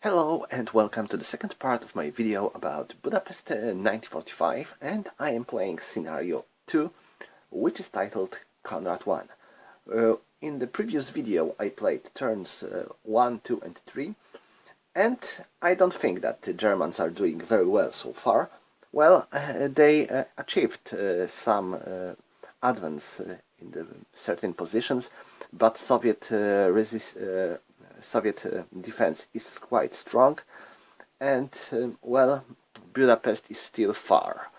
Hello and welcome to the second part of my video about Budapest 1945, and I am playing scenario 2, which is titled Konrad 1. In the previous video I played turns 1, 2 and 3, and I don't think that the Germans are doing very well so far. Well, they achieved some advance in the certain positions, but Soviet defense is quite strong, and well, Budapest is still far.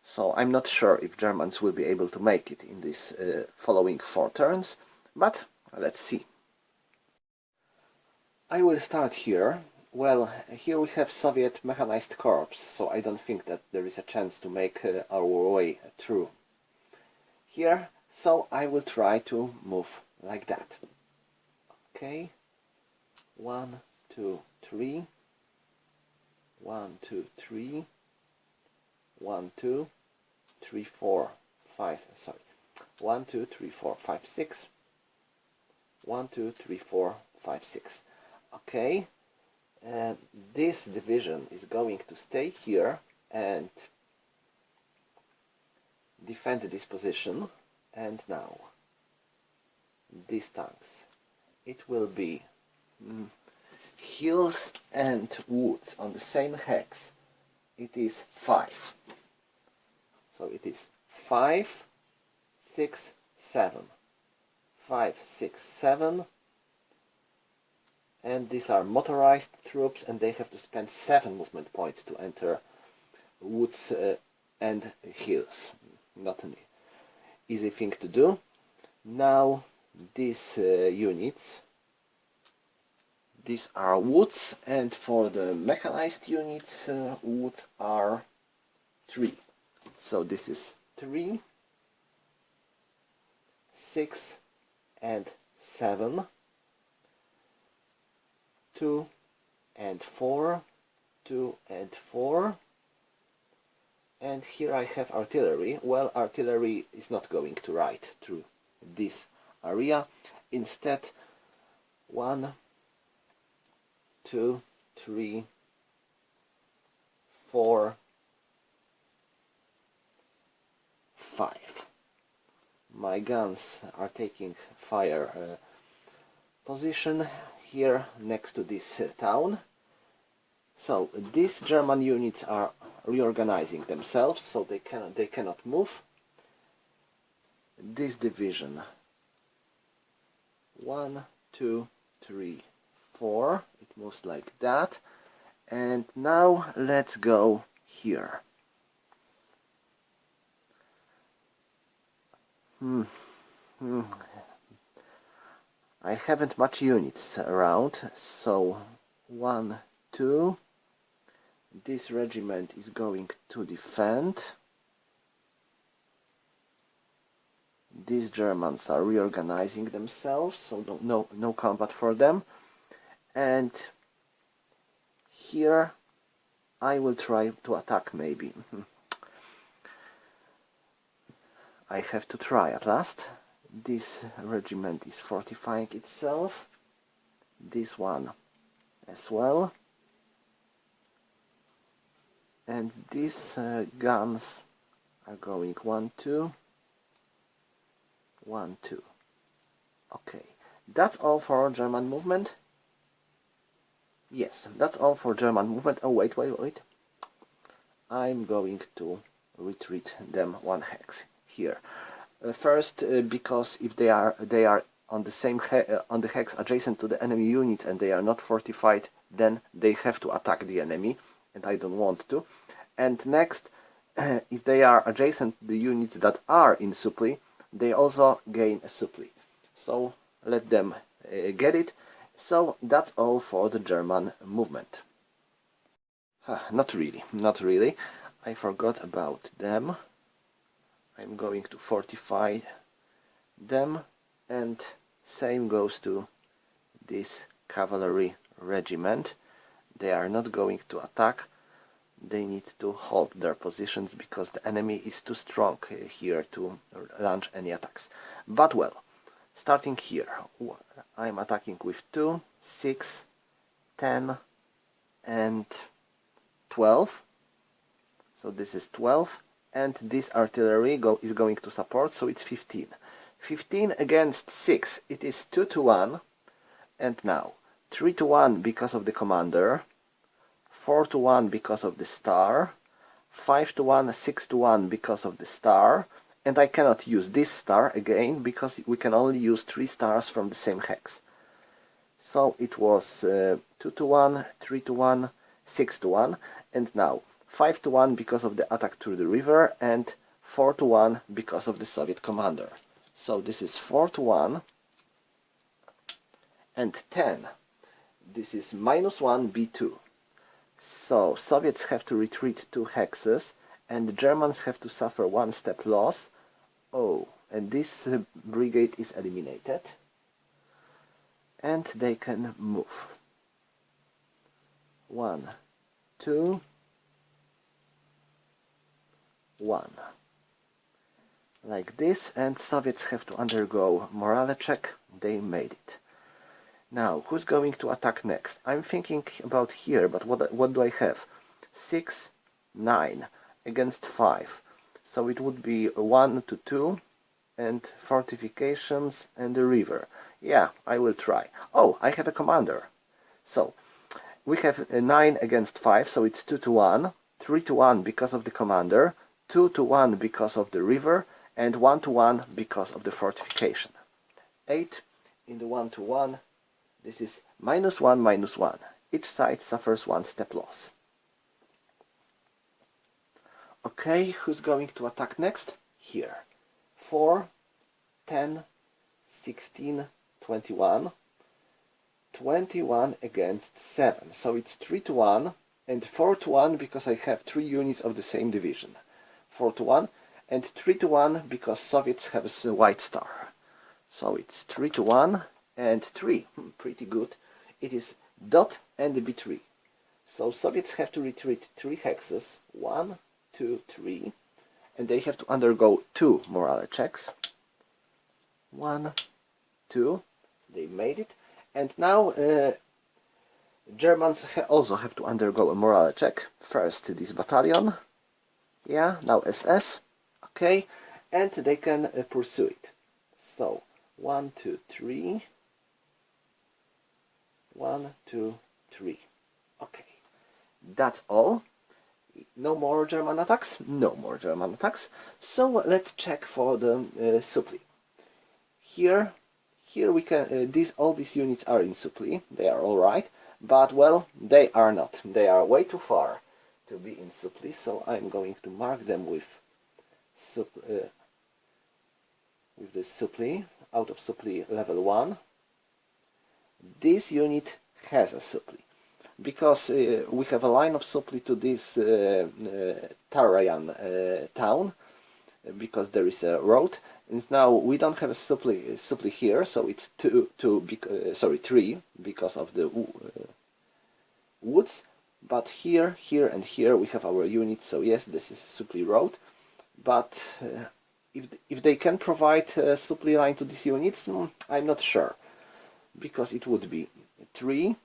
So I'm not sure if Germans will be able to make it in these following 4 turns, but let's see. I will start here. Well, here we have Soviet mechanized corps, so I don't think that there is a chance to make our way through here, so I will try to move like that. Okay. 1, 2, 3, 1, 2, 3, 1, 2, 3, 4, 5, sorry, 1, 2, 3, 4, 5, 6, 1, 2, 3, 4, 5, 6. Okay, and this division is going to stay here and defend this position, and now these tanks, it will be hills and woods on the same hex. It is 5. So it is 5, 6, 7. 5, 6, 7. And these are motorized troops, and they have to spend 7 movement points to enter woods and hills. Not an easy thing to do. Now these units, these are woods, and for the mechanized units, woods are 3. So this is 3, 6 and 7, 2 and 4, 2 and 4, and here I have artillery. Well, artillery is not going to ride through this area. Instead, 1, 2, 3, 4, 5. My guns are taking fire position here next to this town. So these German units are reorganizing themselves, so they cannot move. This division, 1, 2, 3, 4, it moves like that, and now let's go here. I haven't much units around, so 1, 2, this regiment is going to defend. These Germans are reorganizing themselves, so no combat for them. And here I will try to attack maybe. I have to try at last. This regiment is fortifying itself. This one as well. And these guns are going 1, 2, 1, 2. Okay, that's all for German movement. Yes, that's all for German movement. Oh, wait. I'm going to retreat them 1 hex here. First, because if they are on the same on the hex adjacent to the enemy units and they are not fortified, then they have to attack the enemy, and I don't want to. And next, if they are adjacent to the units that are in supply, they also gain a supply. So let them get it. So that's all for the German movement. Not really. I forgot about them. I'm going to fortify them, and same goes to this cavalry regiment. They are not going to attack. They need to hold their positions because the enemy is too strong here to launch any attacks. But well, starting here, I'm attacking with 2, 6, 10, and 12. So this is 12, and this artillery is going to support, so it's 15. 15 against 6, it is 2 to 1, and now 3 to 1 because of the commander, 4 to 1 because of the star, 5 to 1, 6 to 1 because of the star, and I cannot use this star again because we can only use 3 stars from the same hex. So it was 2 to 1, 3 to 1, 6 to 1, and now 5 to 1 because of the attack through the river, and 4 to 1 because of the Soviet commander. So this is 4 to 1, and 10. This is -1 B2. So Soviets have to retreat 2 hexes, and the Germans have to suffer 1 step loss. Oh, and this brigade is eliminated. And they can move. 1, 2, 1. Like this, and Soviets have to undergo morale check. They made it. Now, who's going to attack next? I'm thinking about here, but what do I have? 6, 9 against 5. So it would be 1 to 2, and fortifications and the river. Yeah, I will try. Oh, I have a commander. So, we have 9 against 5, so it's 2 to 1, 3 to 1 because of the commander, 2 to 1 because of the river, and 1 to 1 because of the fortification. 8 in the 1 to 1. This is -1, -1. Each side suffers 1 step loss. Okay, who's going to attack next? Here. 4, 10, 16, 21. 21 against 7. So it's 3 to 1 and 4 to 1 because I have 3 units of the same division. 4 to 1 and 3 to 1 because Soviets have a white star. So it's 3 to 1 and 3. Pretty good. It is dot and B3. So Soviets have to retreat 3 hexes. 1, 2, 3. And they have to undergo 2 morale checks. 1, 2. They made it. And now Germans also have to undergo a morale check. First this battalion. Yeah, now SS. Okay. And they can pursue it. So 1, 2, 3. 1, 2, 3. Okay. That's all. No more German attacks? No more German attacks. So let's check for the supply. Here we can, all these units are in supply. They are alright. But, well, they are not. They are way too far to be in supply. So I'm going to mark them with the supply, out of supply level 1. This unit has a supply. Because we have a line of supply to this Tarayan town, because there is a road, and now we don't have a supply here, so it's 3 because of the woods. But here, and here we have our units. So yes, this is supply road. But if they can provide a supply line to these units, I'm not sure, because it would be 3.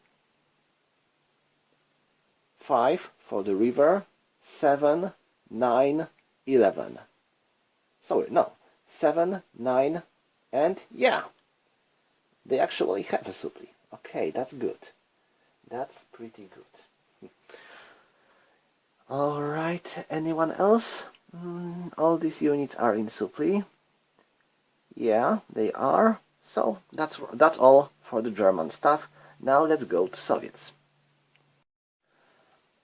5 for the river, 7, 9, 11. Sorry, no, 7, 9, and yeah, they actually have a supply. Okay, that's good. That's pretty good. Alright, anyone else? All these units are in supply. Yeah, they are. So that's all for the German stuff. Now let's go to Soviets.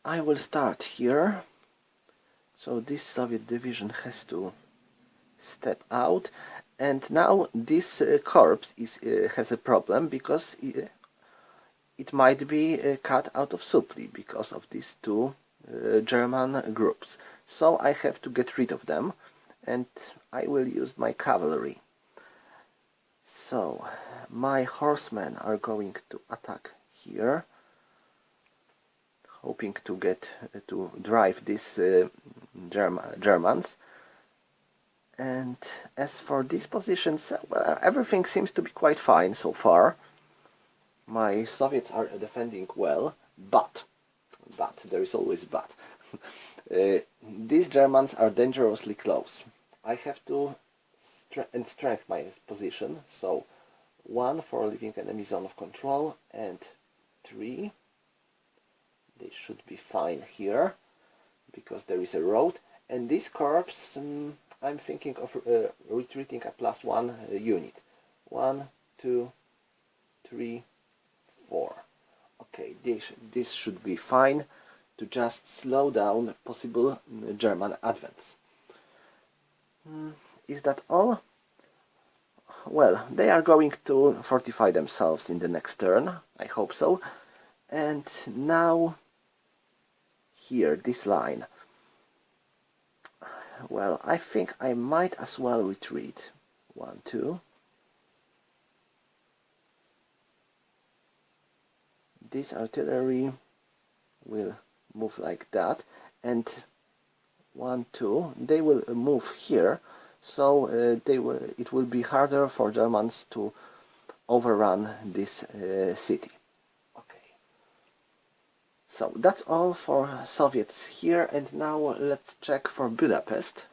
I will start here. So this Soviet division has to step out, and now this corps has a problem because it might be cut out of supply because of these 2 German groups. So I have to get rid of them, and I will use my cavalry. So my horsemen are going to attack here, hoping to get to drive these Germans. And as for these positions, well, everything seems to be quite fine so far. My Soviets are defending well, but but there is always but. These Germans are dangerously close. I have to strengthen my position, so 1 for leaving enemy zone of control, and 3. They should be fine here, because there is a road, and this corps, I'm thinking of retreating a +1 unit. 1, 2, 3, 4. Okay, this should be fine to just slow down possible German advance. Is that all? Well, they are going to fortify themselves in the next turn, I hope so. And now, here, this line. Well, I think I might as well retreat. 1, 2. This artillery will move like that, and 1, 2, they will move here, so it will be harder for Germans to overrun this city. Okay. So that's all for Soviets here, and now let's check for Budapest.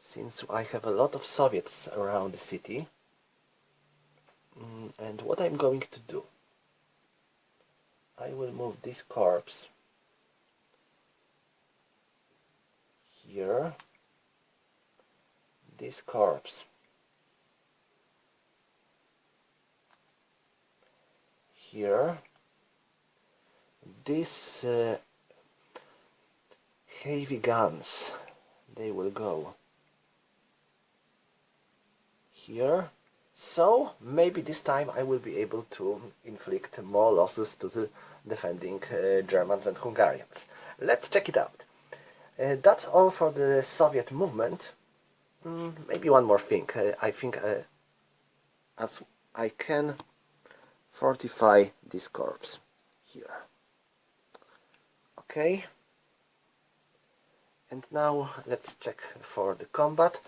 Since I have a lot of Soviets around the city, and what I'm going to do, I will move this corps here, this corps here, these heavy guns, they will go here. So maybe this time I will be able to inflict more losses to the defending Germans and Hungarians. Let's check it out. That's all for the Soviet movement. Maybe one more thing. I think as I can fortify this corps here. Okay. And now let's check for the combat.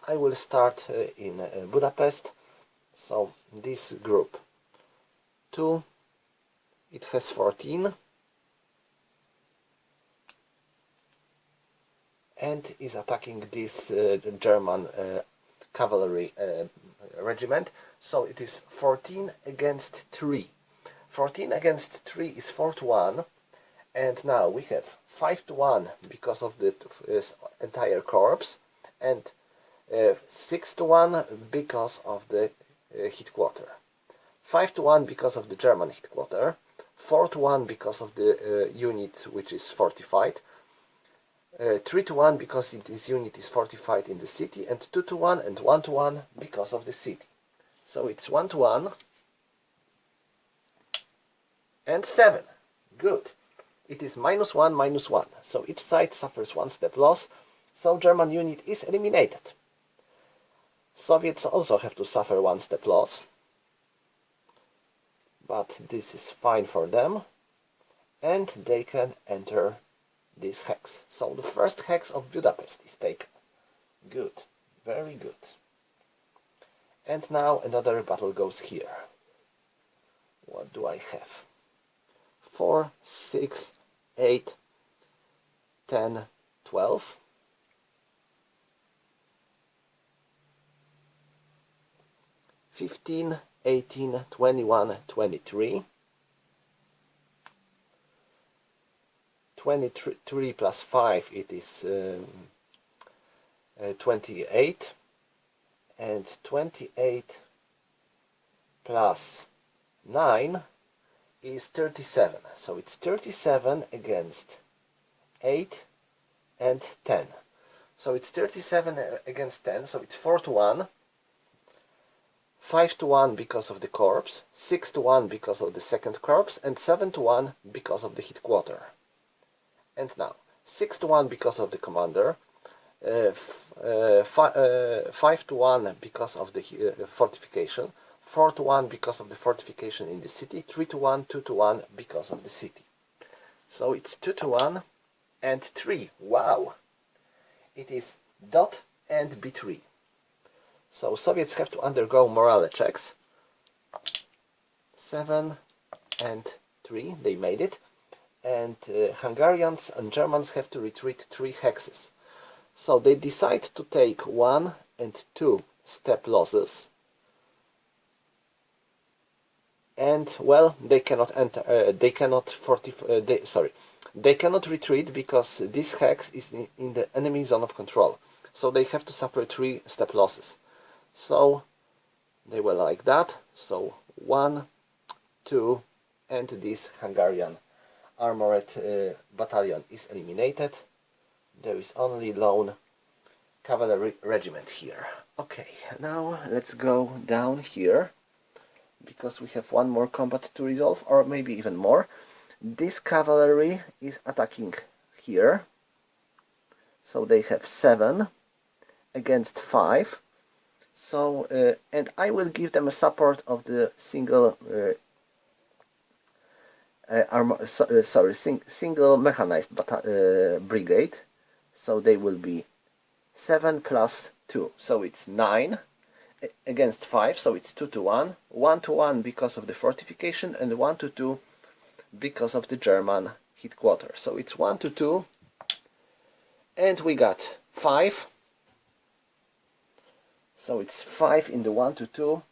I will start in Budapest. So this group 2, it has 14 and is attacking this German cavalry regiment. So it is 14 against 3. 14 against 3 is 4-1, and now we have 5-1 because of the entire corps, and 6-1 because of the headquarter, 5-1 because of the German headquarter, 4-1 because of the unit which is fortified, 3-1 because this unit is fortified in the city, and 2-1 and 1-1 because of the city. So it's 1-1 and 7. Good. It is -1, -1. So each side suffers 1 step loss. So German unit is eliminated. Soviets also have to suffer 1 step loss, but this is fine for them, and they can enter this hex. So the first hex of Budapest is taken. Good, very good. And now another battle goes here. What do I have? 4, 6, 8, 10, 12. 15, 18, 21, 23. 23 plus 5, it is 28. And 28 plus 9 is 37. So it's 37 against 8 and 10. So it's 37 against 10, so it's 4-1. 5-1 because of the corps, 6-1 because of the second corps, and 7-1 because of the headquarter. And now 6-1 because of the commander, 5-1 because of the fortification, 4-1 because of the fortification in the city, 3-1, 2-1 because of the city. So it's 2-1 and 3. Wow! It is dot and B3. So Soviets have to undergo morale checks. 7 and 3, they made it. And Hungarians and Germans have to retreat 3 hexes. So they decide to take 1 and 2 step losses. And well, they cannot enter. They cannot they cannot retreat because this hex is in the enemy zone of control. So they have to suffer 3 step losses. So they were like that. So 1, 2, and this Hungarian armored battalion is eliminated. There is only lone cavalry regiment here. Okay, now let's go down here, because we have one more combat to resolve, or maybe even more. This cavalry is attacking here. So they have 7 against 5. So, and I will give them a support of the single single mechanized brigade. So they will be 7 plus 2, so it's 9 against 5, so it's 2 to 1. 1 to 1 because of the fortification, and 1 to 2 because of the German headquarters. So it's 1 to 2, and we got 5. So it's 5 in the 1 to 2.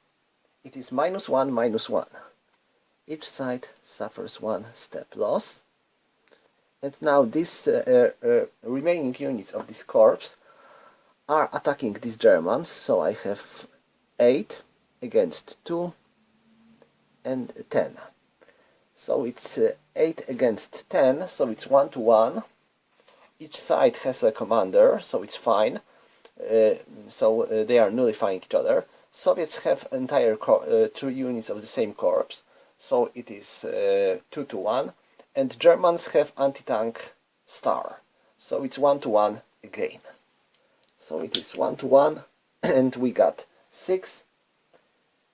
It is -1, -1. Each side suffers 1 step loss. And now these remaining units of this corps are attacking these Germans. So I have 8 against 2 and 10. So it's 8 against 10, so it's 1 to 1. Each side has a commander, so it's fine. They are nullifying each other. Soviets have entire 2 units of the same corps, so it is 2 to 1. And Germans have anti-tank star, so it's 1 to 1 again. So it is 1 to 1, and we got 6.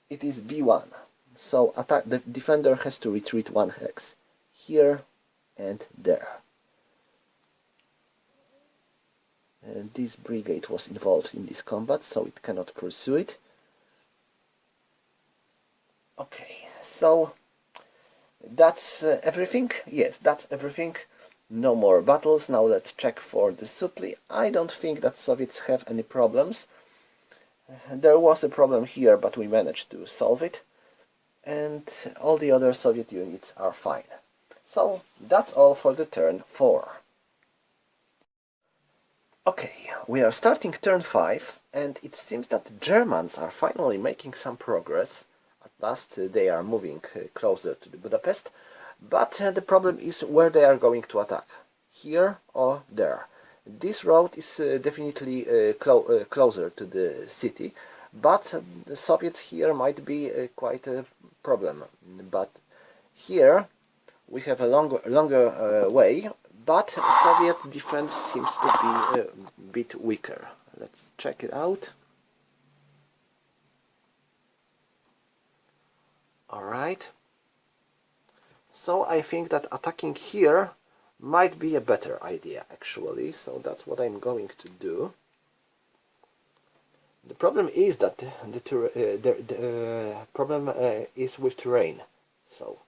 It is B1. So the defender has to retreat 1 hex here and there. And this brigade was involved in this combat, so it cannot pursue it. Okay, so that's everything. Yes, that's everything. No more battles. Now let's check for the supply. I don't think that Soviets have any problems. There was a problem here, but we managed to solve it. And all the other Soviet units are fine. So that's all for the turn 4. Okay, we are starting turn 5, and it seems that the Germans are finally making some progress. At last they are moving closer to the Budapest, but the problem is where they are going to attack, here or there. This road is definitely closer to the city, but the Soviets here might be quite a problem. But here we have a longer way, but Soviet defense seems to be a bit weaker. Let's check it out. Alright. So I think that attacking here might be a better idea, actually. So that's what I'm going to do. The problem is that the problem is with terrain. So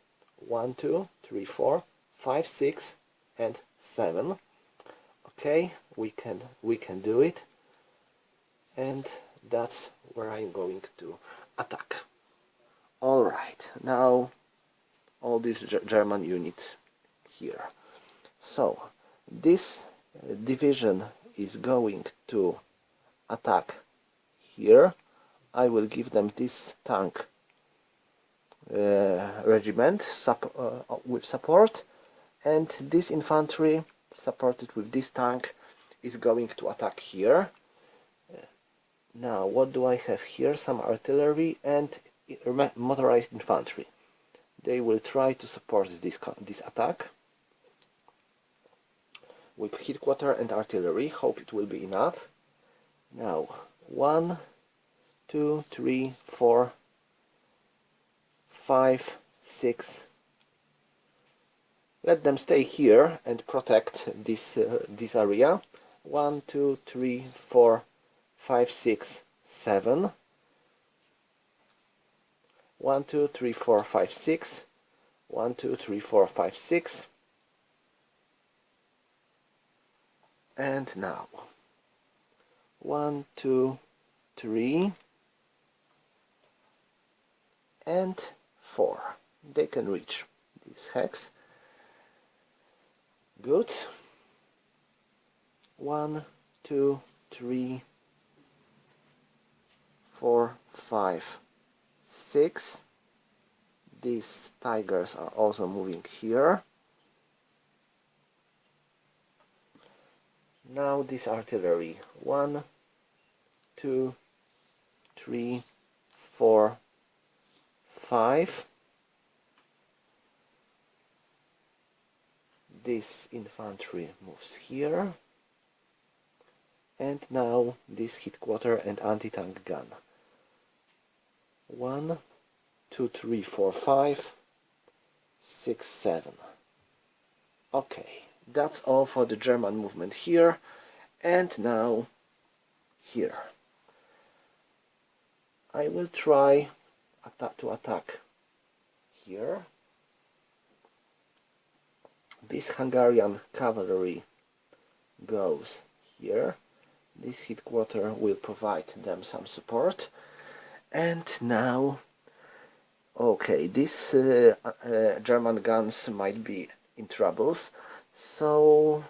1, 2, 3, 4, 5, 6, and 7. Okay, we can do it, and that's where I'm going to attack. All right, now all these German units here. So this division is going to attack here. I will give them this tank regiment with support, and this infantry supported with this tank is going to attack here. Now what do I have here? Some artillery and motorized infantry. They will try to support this attack with headquarter and artillery. Hope it will be enough. Now 1, 2, 3, 4, 5, 6. Let them stay here and protect this area. 1, 2, 3, 4, 5, 6, 7. 1, 2, 3, 4, 5, 6. 1, 2, 3, 4, 5, 6. And now 1, 2, 3 and 4. They can reach this hex. Good. 1, 2, 3, 4, 5, 6. These tigers are also moving here. Now this artillery. 1, 2, 3, 4, 5. This infantry moves here. And now this headquarter and anti-tank gun. 1, 2, 3, 4, 5, 6, 7. Okay, that's all for the German movement here. And now here. I will try to attack here. This Hungarian cavalry goes here. This headquarter will provide them some support. And now, okay, these German guns might be in troubles. So,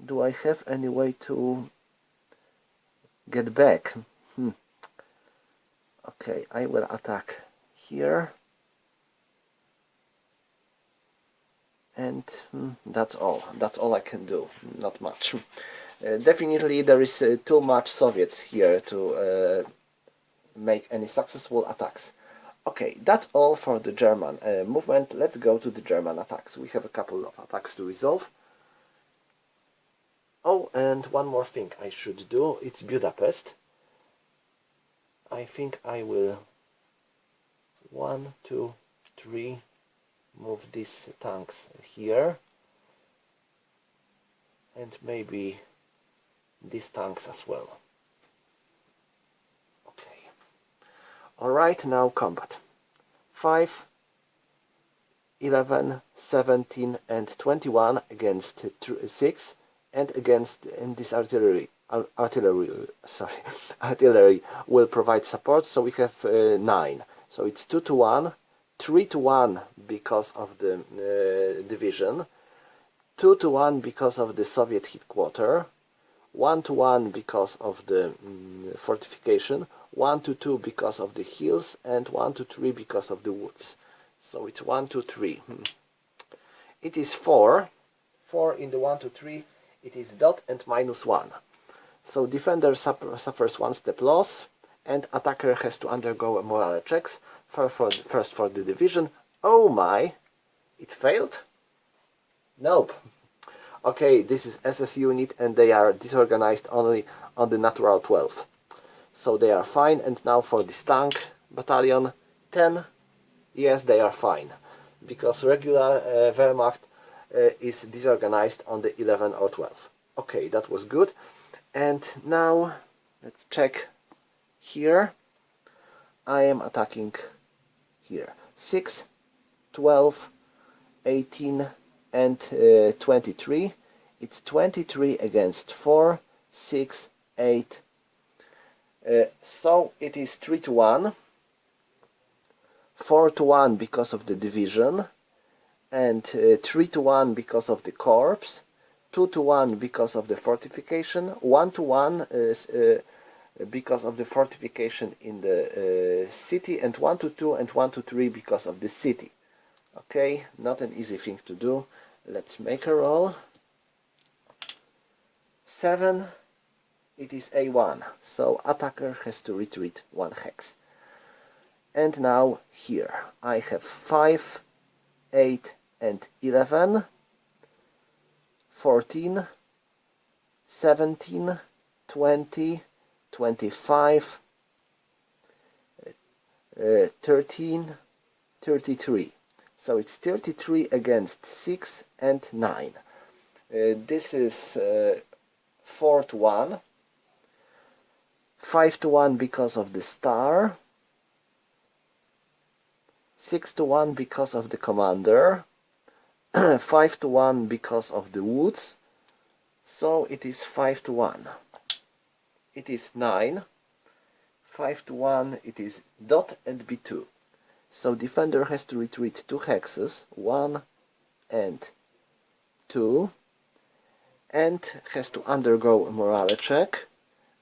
do I have any way to get back? Okay, I will attack here. And that's all. That's all I can do. Not much. Definitely there is too much Soviets here to make any successful attacks. Okay, that's all for the German movement. Let's go to the German attacks. We have a couple of attacks to resolve. Oh, and one more thing I should do. It's Budapest. I think I will 1, 2, 3 move these tanks here, and maybe these tanks as well. Okay. Alright, now combat. 5, 11, 17 and 21 against 6, and against this artillery will provide support, so we have 9. So it's 2 to 1, 3 to 1 because of the division, 2 to 1 because of the Soviet headquarters, 1 to 1 because of the fortification, 1 to 2 because of the hills, and 1 to 3 because of the woods. So it's 1, 2, 3. It is 4. 4 in the 1 to 3. It is dot and -1. So defender suffers 1 step loss, and attacker has to undergo a morale checks. First for the division. Oh my! It failed? Nope. Okay, this is SS unit and they are disorganized only on the natural 12. So they are fine. And now for this tank battalion 10. Yes, they are fine. Because regular Wehrmacht is disorganized on the 11 or 12. Okay, that was good. And now let's check here. I am attacking here. 6, 12, 18 and 23. It's 23 against 4, 6, 8. So it is 3 to 1. 4 to 1 because of the division. And 3 to 1 because of the corps. 2 to 1 because of the fortification. 1 to 1 is because of the fortification in the city, and 1 to 2 and 1 to 3 because of the city. Okay, not an easy thing to do. Let's make a roll. 7. It is A1, so attacker has to retreat 1 hex. And now here I have 5, 8 and 11, 14, 17, 20, 25, 13, 33. So it's 33 against 6 and 9. This is 4 to 1, 5 to 1 because of the star, 6-1 because of the commander, 5-1 because of the woods, so it is 5-1. It is 9, 5-1, it is dot and b2. So defender has to retreat 2 hexes, 1 and 2, and has to undergo a morale check.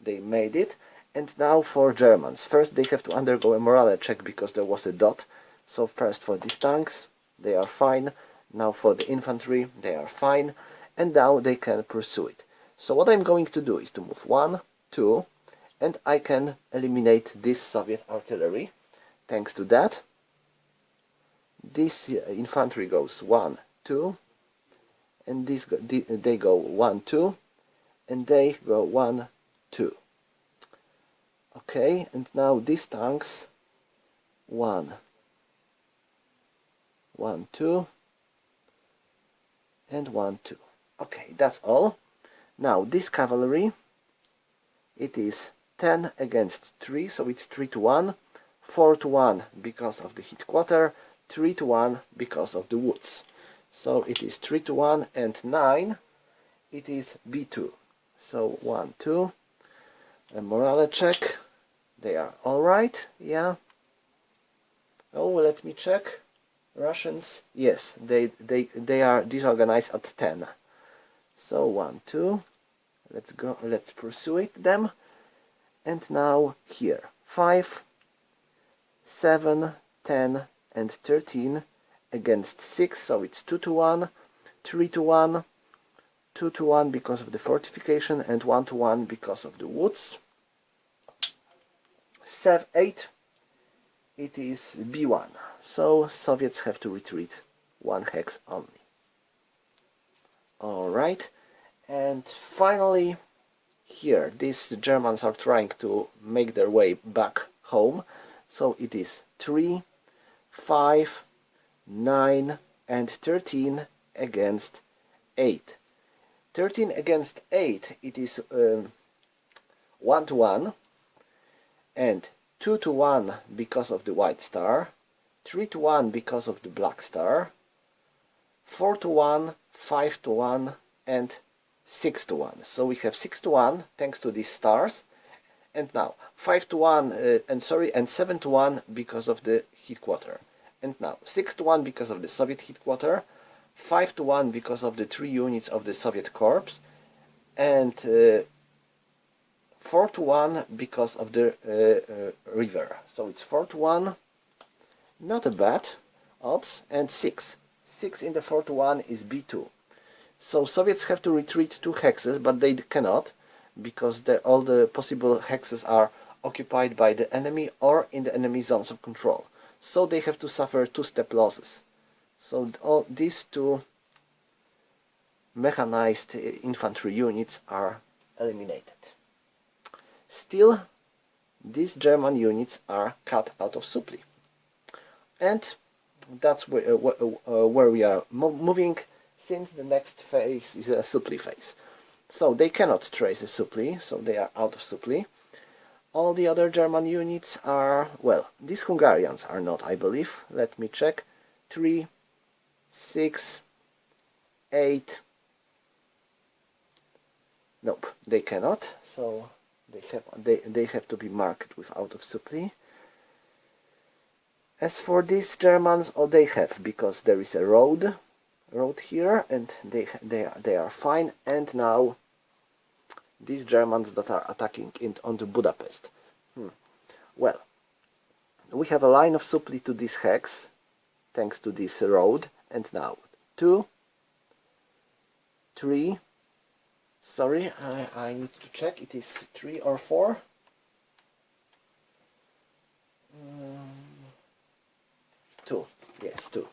They made it. And now for Germans. First they have to undergo a morale check because there was a dot. So first for these tanks, they are fine. Now for the infantry, they are fine. And now they can pursue it. So what I'm going to do is to move 1, 2, and I can eliminate this Soviet artillery. Thanks to that, this infantry goes 1, 2, and they go 1, 2, and they go 1, 2. Okay, and now these tanks 1, 1, 2, and 1, 2. Okay, that's all. Now this cavalry, it is 10 against 3, so it's 3-1, 4-1 because of the hit quarter, 3-1 because of the woods. So it is 3-1, and 9, it is b2. So 1, 2, a morale check. They are alright, yeah. Oh, let me check. Russians, yes, they are disorganized at 10. So 1, 2, let's go, let's pursue it them. And now here, 5, 7, 10, and 13 against 6, so it's 2-1, 3-1, 2-1 because of the fortification, and 1-1 because of the woods. 8, it is b1, so Soviets have to retreat 1 hex only. Alright, and finally here these Germans are trying to make their way back home, so it is 3, 5, 9 and 13 against 8. 13 against 8, it is 1-1, and 2-1 because of the white star, 3-1 because of the black star, 4-1, 5-1 and 6-1. So we have 6-1 thanks to these stars, and now 5-1 and 7-1 because of the hit quarter, and now 6-1 because of the Soviet hit quarter, 5-1 because of the 3 units of the Soviet corps, and 4-1 because of the river. So it's 4-1, not a bad odds, and 6. 6 in the 4-1 is b2. So Soviets have to retreat 2 hexes, but they cannot, because all the possible hexes are occupied by the enemy or in the enemy zones of control. So they have to suffer 2-step losses. So all these 2 mechanized infantry units are eliminated. Still, these German units are cut out of supply. And that's where we are moving, since the next phase is a supply phase. So they cannot trace a supply, so they are out of supply. All the other German units are, well, these Hungarians are not, I believe. Let me check. 3, 6, 8. Nope, they cannot. So they have to be marked with out of supply. As for these Germans, all they have, because there is a road here, and they are fine. And now these Germans that are attacking onto Budapest. Well, we have a line of supply to this hex, thanks to this road, and now 2, 3. Sorry, I need to check. It is 3 or 4. 2. Yes, 2.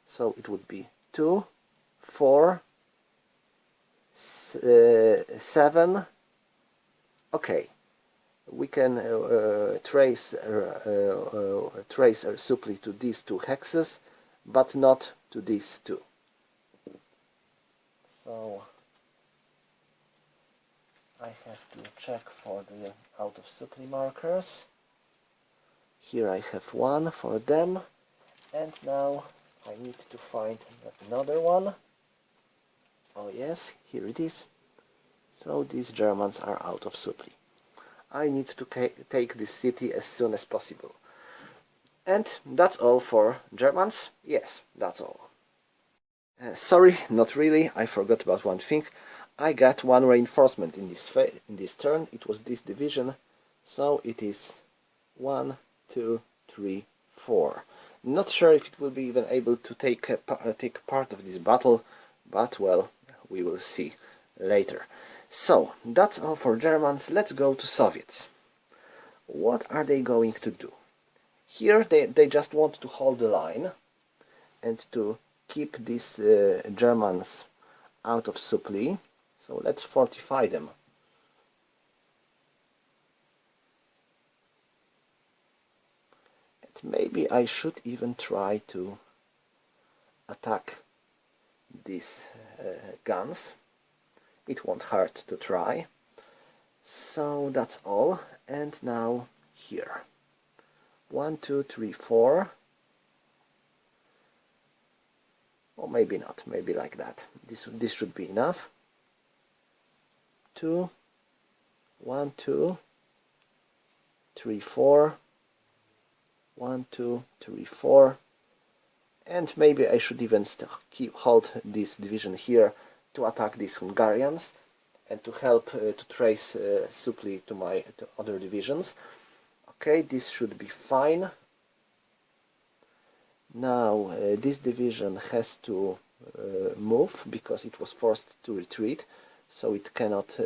So it would be 2, 4, 7. Okay, we can trace our supply to these 2 hexes, but not to these 2. So I have to check for the out of supply markers. Here I have 1 for them, And now I need to find another one. Oh yes, here it is. So these Germans are out of supply. I need to take this city as soon as possible. And that's all for Germans. Yes, that's all. Sorry, not really. I forgot about one thing. I got one reinforcement in this turn. It was this division. So it is 1, 2, 3, 4. Not sure if it will be even able to take part of this battle, but well, we will see later. So that's all for Germans. Let's go to Soviets. What are they going to do? Here they just want to hold the line and to keep these Germans out of supply. So let's fortify them. And maybe I should even try to attack these guns. It won't hurt to try. So that's all. And now here. 1, 2, 3, 4. Or maybe not. Maybe like that. This should be enough. 2, 1, 2, 3, 4. 1, 2, 3, 4. And maybe I should even hold this division here to attack these Hungarians and to help to trace supply to other divisions. Okay, this should be fine. Now this division has to move because it was forced to retreat, so it cannot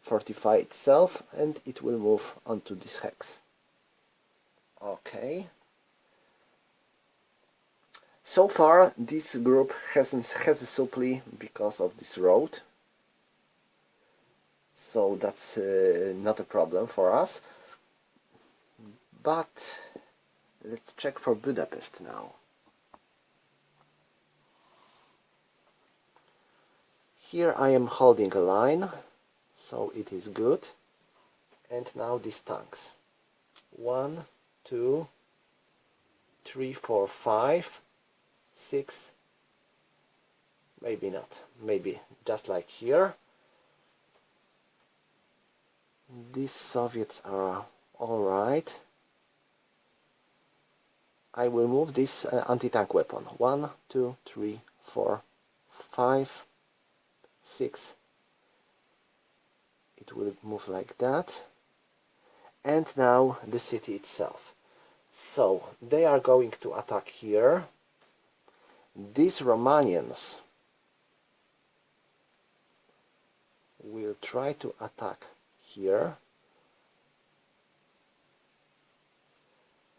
fortify itself, and it will move onto this hex. Okay. So far this group has a supply because of this road, so that's not a problem for us. But let's check for Budapest now. Here I am holding a line, so it is good. And now these tanks. 1, 2, 3, 4, 5, 6. Maybe not. Maybe just like here. These Soviets are alright. I will move this anti-tank weapon. 1, 2, 3, 4, 5, 6. It will move like that. And now the city itself. So they are going to attack here. These Romanians will try to attack here.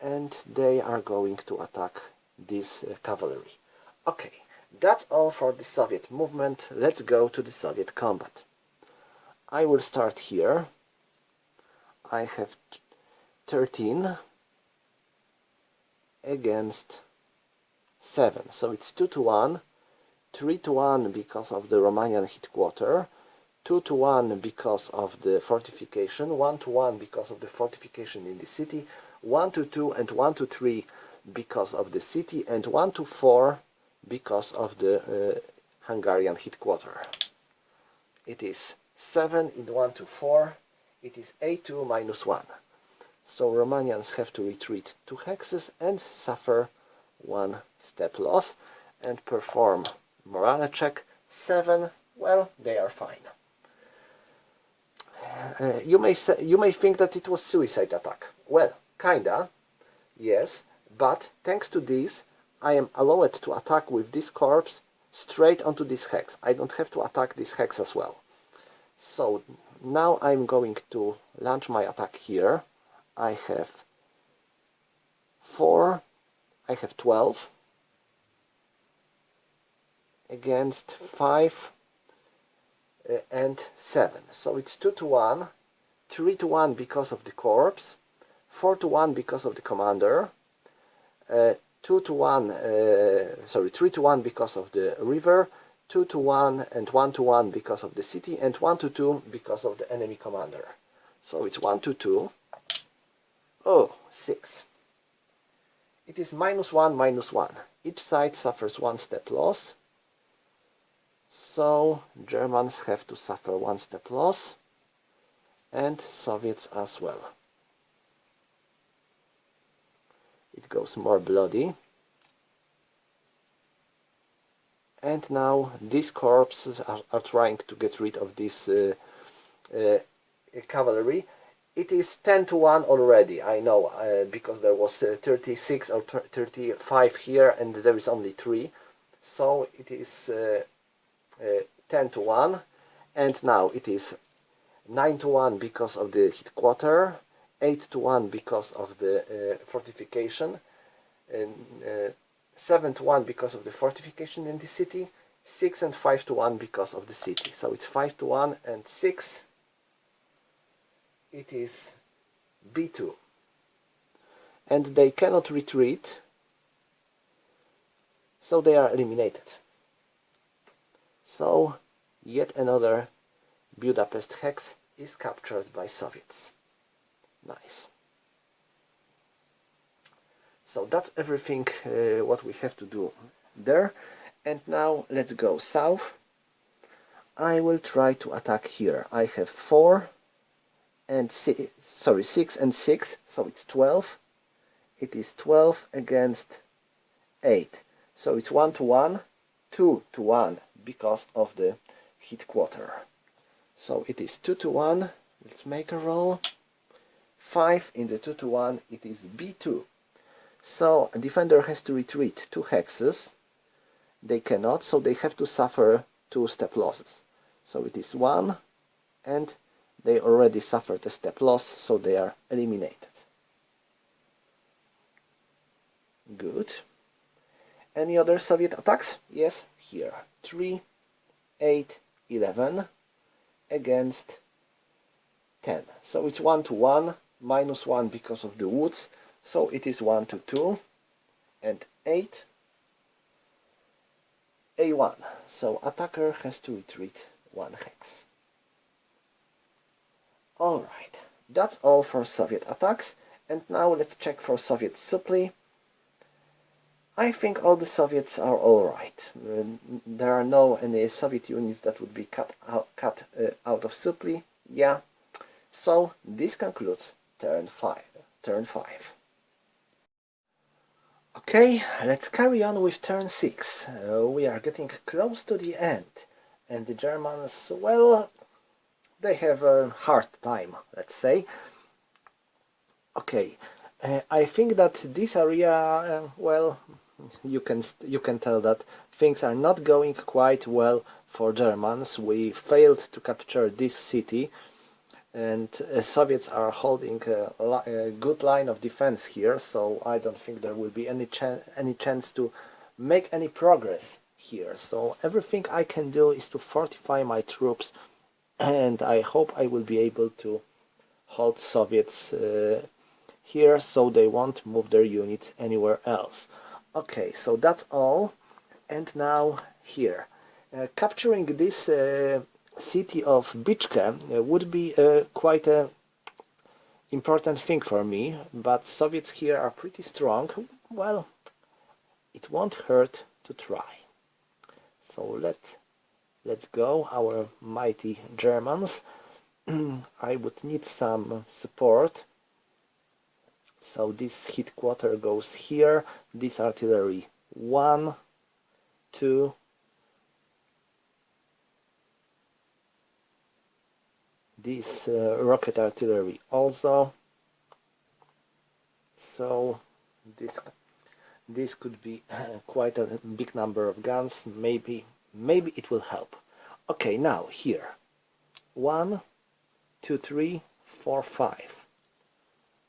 And they are going to attack this cavalry. Okay, that's all for the Soviet movement. Let's go to the Soviet combat. I will start here. I have 13 against 7, so it's 2 to 1, 3 to 1 because of the Romanian headquarter, 2 to 1 because of the fortification, 1 to 1 because of the fortification in the city, 1 to 2 and 1 to 3 because of the city, and 1 to 4 because of the Hungarian headquarter. It is 7 in 1 to 4, it is A2 minus 1. So Romanians have to retreat 2 hexes and suffer 1 step loss and perform morale check. 7, well, they are fine. You may think that it was suicide attack. Well, kinda, yes, but thanks to this, I am allowed to attack with this corpse straight onto this hex. I don't have to attack this hex as well. So now I'm going to launch my attack here. I have 4, I have 12 against 5 and 7. So it's 2 to 1, 3 to 1 because of the corpse, 4 to 1 because of the commander, 3 to 1 because of the river, 2 to 1 and 1 to 1 because of the city, and 1 to 2 because of the enemy commander. So it's 1 to 2. Oh, 6. It is -1, -1. Each side suffers 1 step loss. So Germans have to suffer 1 step loss, and Soviets as well. It goes more bloody. And now these corps are trying to get rid of this cavalry. It is 10-1 already, I know, because there was 36 or 35 here and there is only 3. So it is 10-1, and now it is 9-1 because of the headquarter, 8-1 because of the fortification, and 7-1 because of the fortification in the city, 6 and 5-1 because of the city. So it's 5-1 and 6. It is B2. And they cannot retreat, so they are eliminated. So yet another Budapest hex is captured by Soviets. Nice. So that's everything what we have to do there. And now let's go south. I will try to attack here. I have 4 and 6 and 6, so it's 12. It is 12 against 8. So it's 1-1, 2-1 because of the headquarter. So it is 2-1. Let's make a roll. 5 in the 2-1. It is B2. So a defender has to retreat 2 hexes. They cannot, so they have to suffer 2 step losses. So it is 1, and they already suffered a step loss, so they are eliminated. Good. Any other Soviet attacks? Yes, here. 3, 8, 11 against 10. So it's 1-1, -1 because of the woods. So it is 1-2 and 8. A1. So attacker has to retreat 1 hex. Alright, that's all for Soviet attacks. And now let's check for Soviet supply. I think all the Soviets are alright. There are no any Soviet units that would be cut out of supply. Yeah. So this concludes turn 5. Okay, let's carry on with turn 6. We are getting close to the end, and the Germans, well, they have a hard time, let's say. Okay, I think that this area, well, you can tell that things are not going quite well for Germans. We failed to capture this city, and Soviets are holding a good line of defense here, so I don't think there will be any chance to make any progress here. So everything I can do is to fortify my troops, and I hope I will be able to hold Soviets here, so they won't move their units anywhere else. Okay, so that's all. And now here, capturing this city of Bichke would be quite an important thing for me, but Soviets here are pretty strong. Well, it won't hurt to try. So let's go, our mighty Germans. I would need some support. So this headquarter goes here, this artillery 1, 2, this rocket artillery also. So this could be quite a big number of guns. Maybe it will help. Okay, now here 1, 2, 3, 4, 5.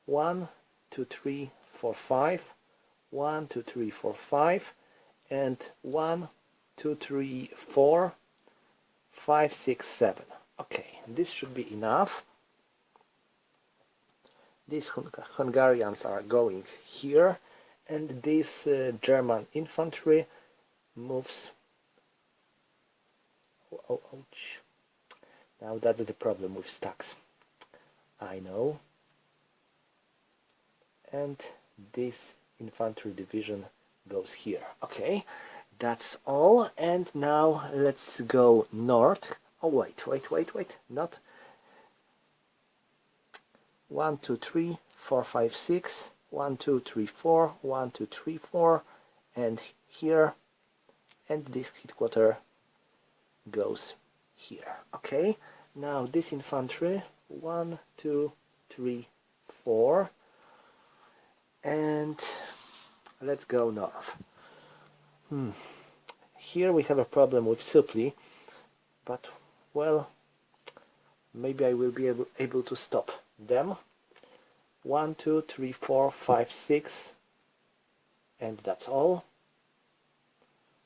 1, 2, 3, 4, 5. 1, 2, 3, 4, 5. And 1, 2, 3, 4, 5, 6, 7. Okay, this should be enough. These Hungarians are going here, and this German infantry moves. Oh, ouch. Now that's the problem with stacks. I know. And this infantry division goes here. Okay, that's all. And now let's go north. Oh, wait, not 1, 2, 3, 4, 5, 6, 1, 2, 3, 4, 1, 2, 3, 4, and here, and this headquarter goes here. Okay, now this infantry, 1, 2, 3, 4, and let's go north. Here we have a problem with supply, but well, maybe I will be able to stop them. 1, 2, 3, 4, 5, 6, and that's all.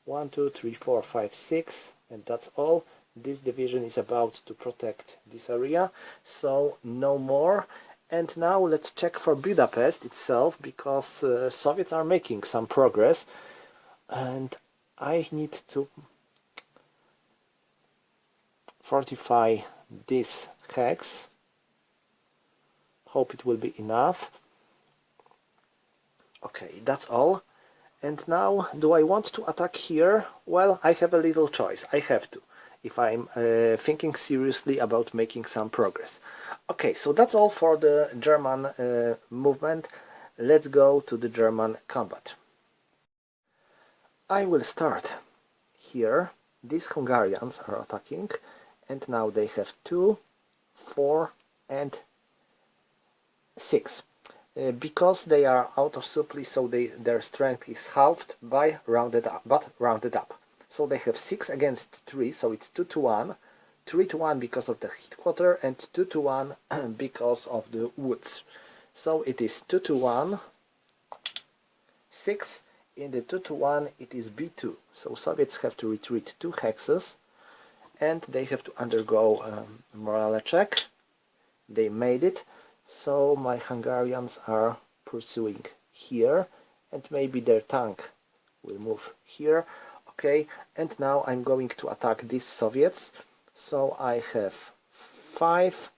1, 2, 3, 4, 5, 6, and that's all. This division is about to protect this area, so no more. And now let's check for Budapest itself, because Soviets are making some progress, and I need to fortify this hex. Hope it will be enough. Okay, that's all. And now, do I want to attack here? Well, I have a little choice. I have to, if I'm thinking seriously about making some progress. Okay, so that's all for the German movement. Let's go to the German combat. I will start here. These Hungarians are attacking, and now they have 2, 4, and 6. Because they are out of supply, so their strength is halved by rounded up. So they have 6 against 3, so it's 2 to 1, 3 to 1 because of the headquarter, and 2 to 1 because of the woods. So it is 2 to 1, 6. In the 2 to 1 it is B2. So Soviets have to retreat 2 hexes, and they have to undergo a morale check. They made it. So my Hungarians are pursuing here, and maybe their tank will move here. Okay, and now I'm going to attack these Soviets. So I have 5,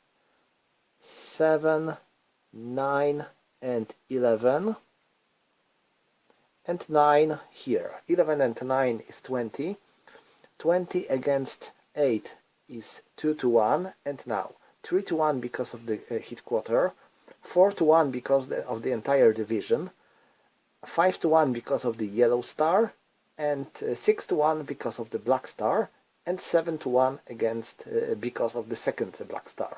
7, 9, and 11. And 9 here. 11 and 9 is 20. 20 against 8 is 2 to 1. And now 3 to 1 because of the headquarter, 4 to 1 because of the entire division, 5 to 1 because of the yellow star, and 6 to 1 because of the black star, and 7 to 1 against because of the second black star.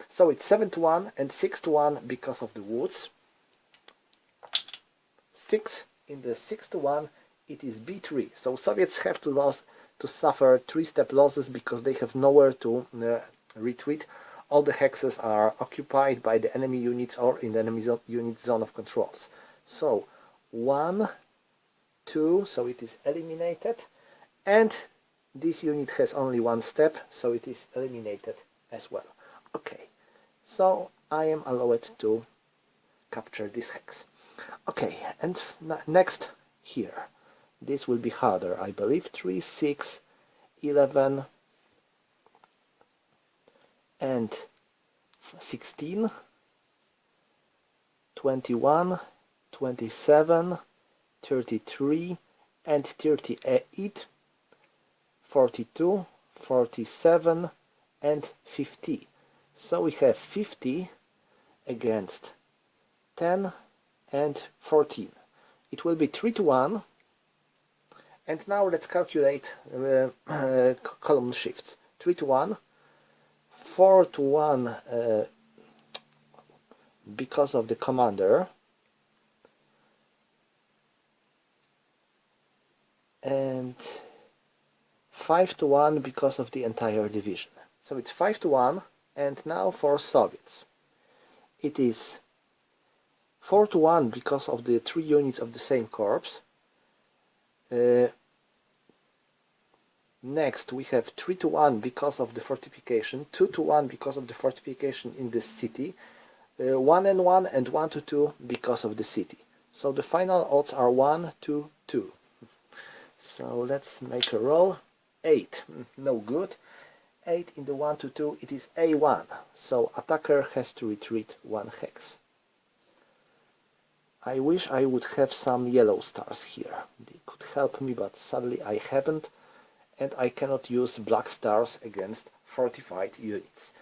So it's 7 to 1 and 6 to 1 because of the woods. 6 in the 6 to 1 it is B3. So Soviets have to suffer 3-step losses because they have nowhere to retreat. All the hexes are occupied by the enemy units or in the enemy unit zone of controls. So 1, 2, so it is eliminated, and this unit has only 1 step, so it is eliminated as well. Okay, so I am allowed to capture this hex. Okay, and next here. This will be harder, I believe. 3, 6, 11, and 16, 21, 27, 33, and 38, 42, 47, and 50. So we have 50 against 10 and 14. It will be 3 to 1. And now let's calculate column shifts. 3 to 1. 4 to 1 because of the commander, and 5 to 1 because of the entire division. So it's 5 to 1, and now for Soviets. It is 4 to 1 because of the 3 units of the same corps. Next we have 3 to 1 because of the fortification, 2 to 1 because of the fortification in the city, 1 and 1 and 1 to 2 because of the city. So the final odds are 1 to 2. So let's make a roll. 8, no good. 8 in the 1 to 2, it is A1. So attacker has to retreat 1 hex. I wish I would have some yellow stars here. They could help me, but sadly I haven't, and I cannot use black stars against fortified units.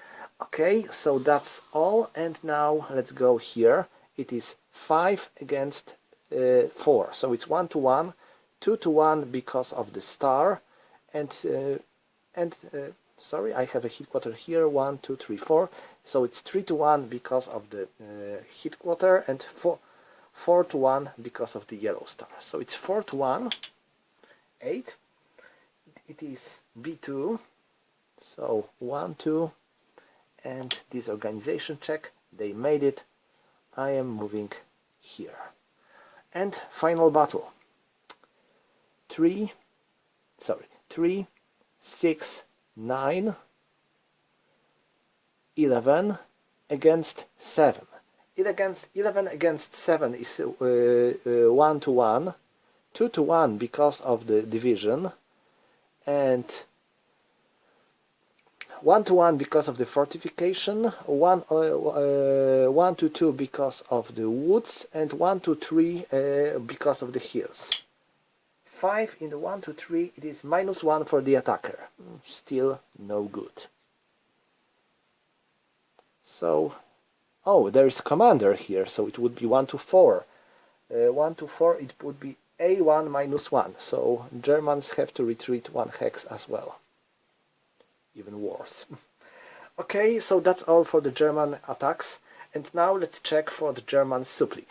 Okay, so that's all, and now let's go here. It is 5 against 4, so it's 1 to 1, 2 to 1 because of the star, and sorry, I have a headquarter here, 1, 2, 3, 4, so it's 3 to 1 because of the headquarter, and 4 to 1 because of the yellow star. So it's 4 to 1, 8. It is B2, so 1, 2, and this organization check, they made it. I am moving here. And final battle. 3, 6, 9, 11 against 7. 11 against 7 is 1 to 1, 2 to 1 because of the division, and 1 to 1 because of the fortification, 1 to 2 because of the woods, and 1 to 3 because of the hills. 5 in the 1 to 3, it is -1 for the attacker. Still no good. So, oh, there is a commander here, so it would be 1 to 4. 1 to 4, it would be A1 -1, so Germans have to retreat 1 hex as well. Even worse. Okay, so that's all for the German attacks, and now let's check for the German supply.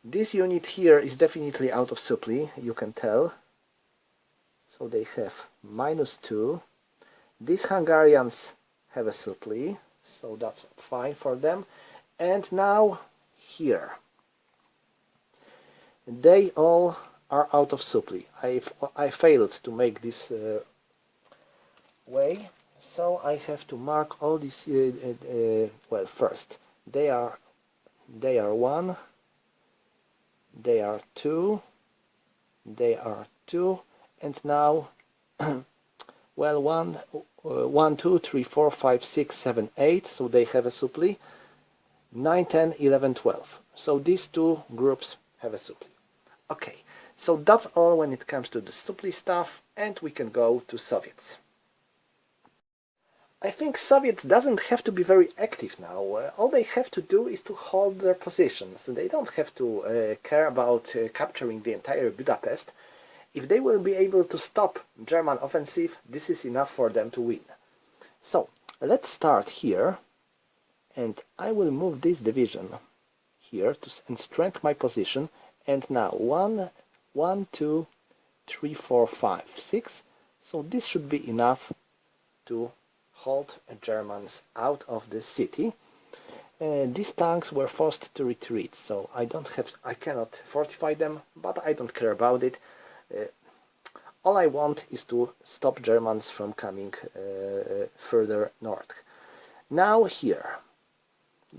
This unit here is definitely out of supply, you can tell. So they have -2. These Hungarians have a supply, so that's fine for them. And now here, they all are out of supply. I failed to make this way, so I have to mark all these. Well, first they are 1, they are 2, they are 2, and now well, 1, 2, 3, 4, 5, 6, 7, 8, so they have a supply. 9, 10, 11, 12. So these two groups have a supply. Okay, so that's all when it comes to the supply stuff, and we can go to Soviets. I think Soviets doesn't have to be very active now. All they have to do is to hold their positions. They don't have to care about capturing the entire Budapest. If they will be able to stop German offensive, this is enough for them to win. So, let's start here, and I will move this division here and strengthen my position. And now 1, 2, 3, 4, 5, 6. So this should be enough to hold Germans out of the city. These tanks were forced to retreat, so I cannot fortify them, but I don't care about it. All I want is to stop Germans from coming further north. Now here,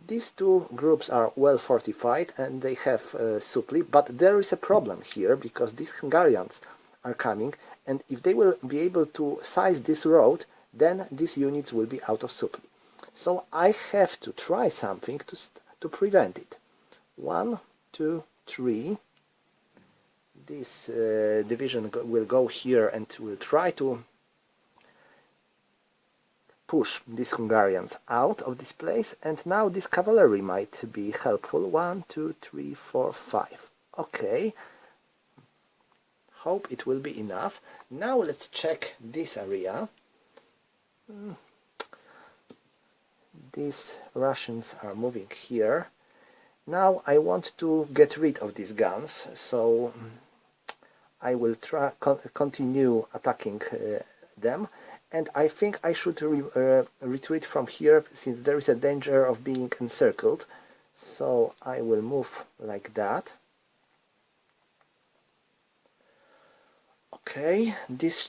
these two groups are well fortified and they have supply, but there is a problem here because these Hungarians are coming, and if they will be able to seize this road, then these units will be out of supply. So I have to try something to prevent it. 1, 2, 3. This division will go here and will try to push these Hungarians out of this place, and now this cavalry might be helpful. 1, 2, 3, 4, 5. Okay. Hope it will be enough. Now let's check this area. These Russians are moving here. Now I want to get rid of these guns, so I will continue attacking them, and I think I should retreat from here since there is a danger of being encircled. So I will move like that. Okay, this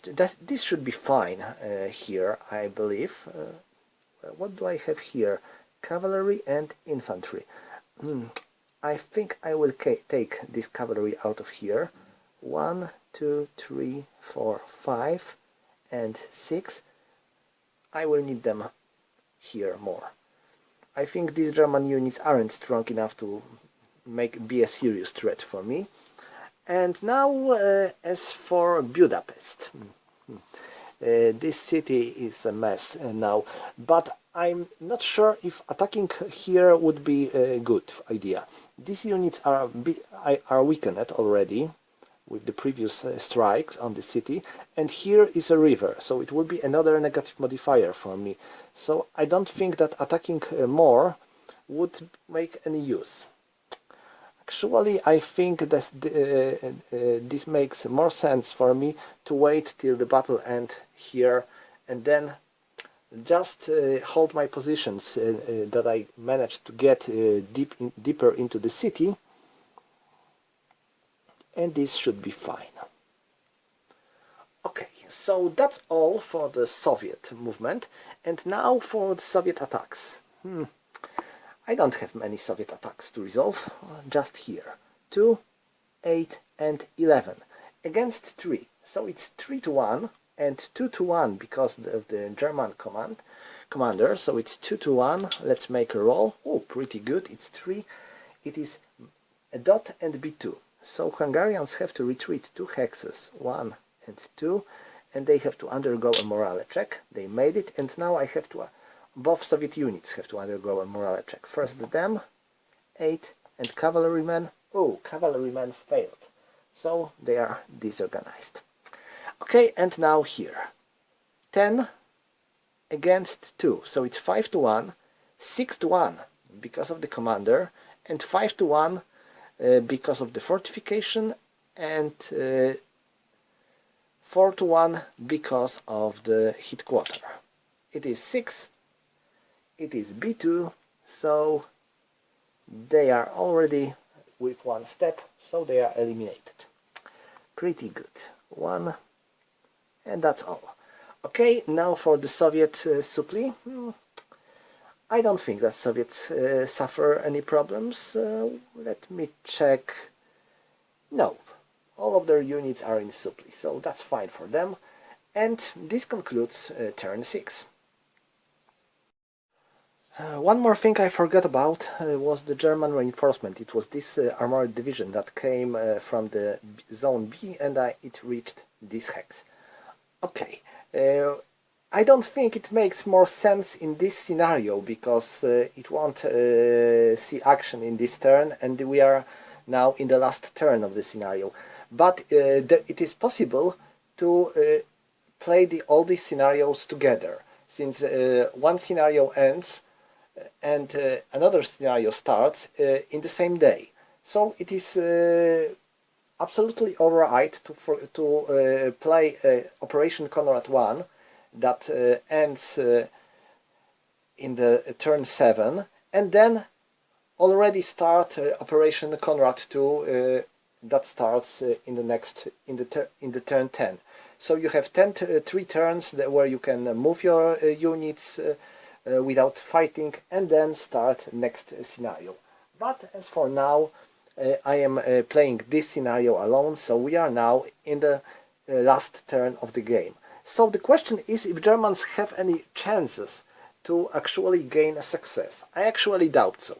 should be fine here, I believe. What do I have here? Cavalry and infantry. I think I will take this cavalry out of here. 1, 2, 3, 4, 5, and 6. I will need them here more. I think these German units aren't strong enough to be a serious threat for me. And now, as for Budapest, this city is a mess now, but I'm not sure if attacking here would be a good idea. These units are weakened already with the previous strikes on the city, and here is a river, so it will be another negative modifier for me. So I don't think that attacking more would make any use. Actually, I think that this makes more sense for me to wait till the battle ends here and then just hold my positions that I managed to get deeper into the city, and this should be fine. Okay, so that's all for the Soviet movement, and now for the Soviet attacks. I don't have many Soviet attacks to resolve, just here. 2, 8 and 11 against 3. So it's 3-1 and 2-1 because of the German commander. So it's 2-1. Let's make a roll. Oh, pretty good. It's 3. It is a dot and b2. So Hungarians have to retreat 2 hexes, 1 and 2, and they have to undergo a morale check. They made it, and now I have to... both Soviet units have to undergo a morale check. First them, 8, and cavalrymen. Oh, cavalrymen failed. So they are disorganized. Okay, and now here. 10 against 2. So it's 5-1, 6-1 because of the commander, and 5-1 because of the fortification, and 4-1 because of the headquarter. It is 6. It is b2, so they are already with 1 step, so they are eliminated. Pretty good. 1, and that's all. Okay, now for the Soviet supply. I don't think that Soviets suffer any problems. Let me check. No, all of their units are in supply, so that's fine for them. And this concludes turn 6. One more thing I forgot about was the German reinforcement. It was this armored division that came from the zone B, and it reached this hex. Okay, I don't think it makes more sense in this scenario, because it won't see action in this turn, and we are now in the last turn of the scenario. But it is possible to play all these scenarios together, since one scenario ends and another scenario starts in the same day. So it is absolutely alright to play Operation Konrad 1 that ends in the turn 7, and then already start Operation Konrad 2 that starts in the turn 10. So you have 3 turns where you can move your units without fighting, and then start next scenario. But as for now, I am playing this scenario alone, so we are now in the last turn of the game. So the question is if Germans have any chances to actually gain a success. I actually doubt so.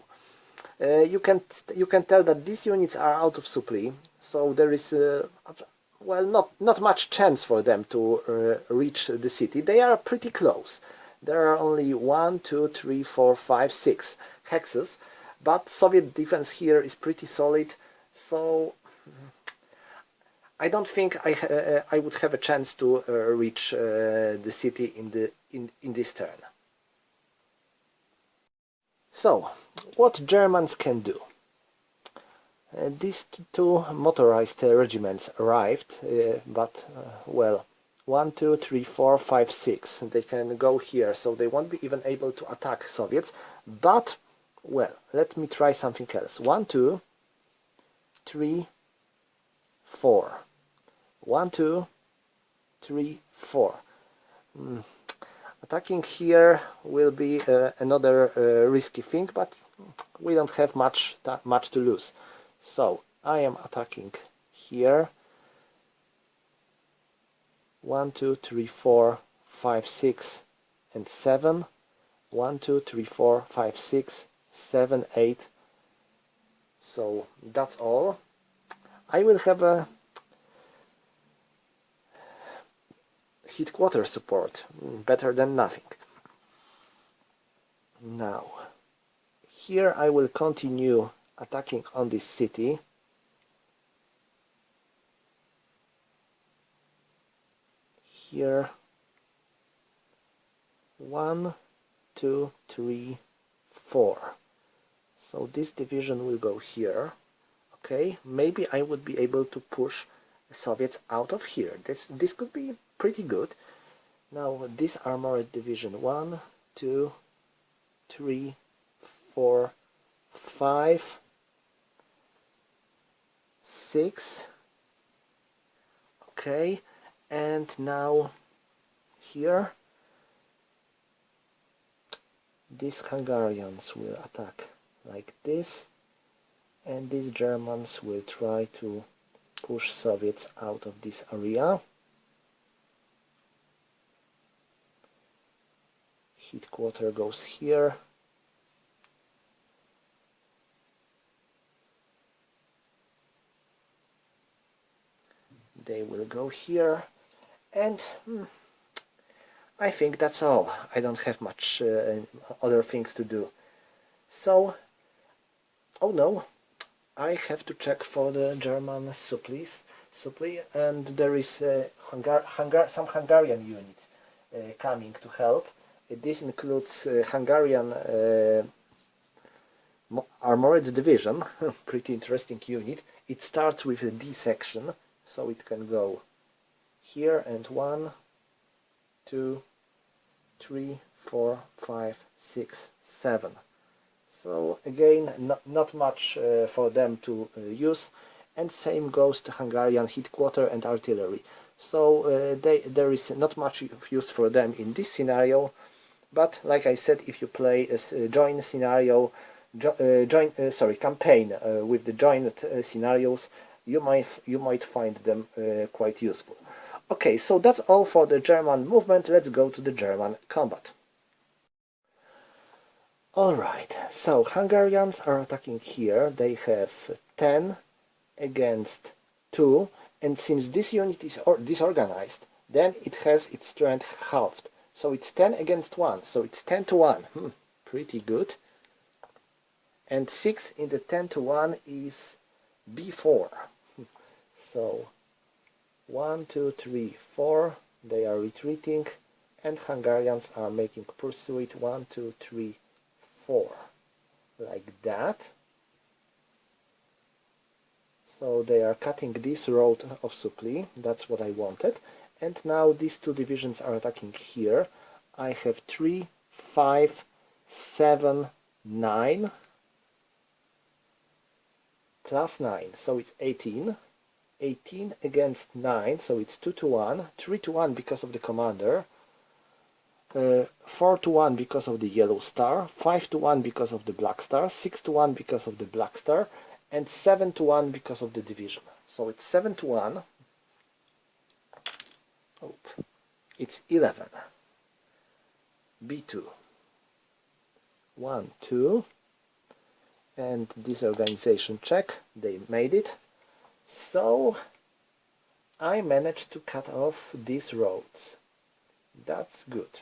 You can tell that these units are out of supply, so there is well, not much chance for them to reach the city. They are pretty close. There are only 1, 2, 3, 4, 5, 6 hexes, but Soviet defense here is pretty solid, so I don't think I would have a chance to reach the city in this turn. So, what Germans can do? These 2 motorized regiments arrived, but well, 1, 2, 3, 4, 5, 6. They can go here, so they won't be even able to attack Soviets. But, well, let me try something else. 1, 2, 3, 4. 1, 2, 3, 4. Attacking here will be another risky thing, but we don't have much to lose. So I am attacking here. 1, 2, 3, 4, 5, 6, and 7. 1, 2, 3, 4, 5, 6, 7, 8, So that's all. I will have a headquarter support, better than nothing. Now, here I will continue attacking on this city. Here, 1, 2, 3, 4. So this division will go here. Okay, maybe I would be able to push the Soviets out of here. This could be pretty good. Now this armored division, 1, 2, 3, 4, 5, 6. Okay, and now here these Hungarians will attack like this, and these Germans will try to push Soviets out of this area. Headquarter goes here. They will go here, and I think that's all. I don't have much other things to do. So, oh no, I have to check for the German supply, and there is some Hungarian units coming to help. This includes Hungarian armored division, pretty interesting unit. It starts with a D section, so it can go here, and 1, 2, 3, 4, 5, 6, 7. So again, not much for them to use, and same goes to Hungarian headquarter and artillery. So there is not much use for them in this scenario, but like I said, if you play a joint scenario, campaign with the joint scenarios, you might find them quite useful. Okay, so that's all for the German movement. Let's go to the German combat. Alright, so Hungarians are attacking here. They have 10 against 2, and since this unit is disorganized, then it has its strength halved. So it's 10 against 1, so it's 10 to 1. Pretty good. And 6 in the 10 to 1 is B4. So 1, 2, 3, 4, they are retreating, and Hungarians are making pursuit 1, 2, 3, 4, like that. So they are cutting this road of supply, that's what I wanted. And now these two divisions are attacking here. I have 3, 5, 7, 9, plus 9, so it's 18. 18 against 9, so it's 2 to 1, 3 to 1 because of the commander, 4 to 1 because of the yellow star, 5 to 1 because of the black star, 6 to 1 because of the black star, and 7 to 1 because of the division. So it's 7 to 1. It's 11. B2. 1, 2. And disorganization check. They made it. So I managed to cut off these roads. That's good.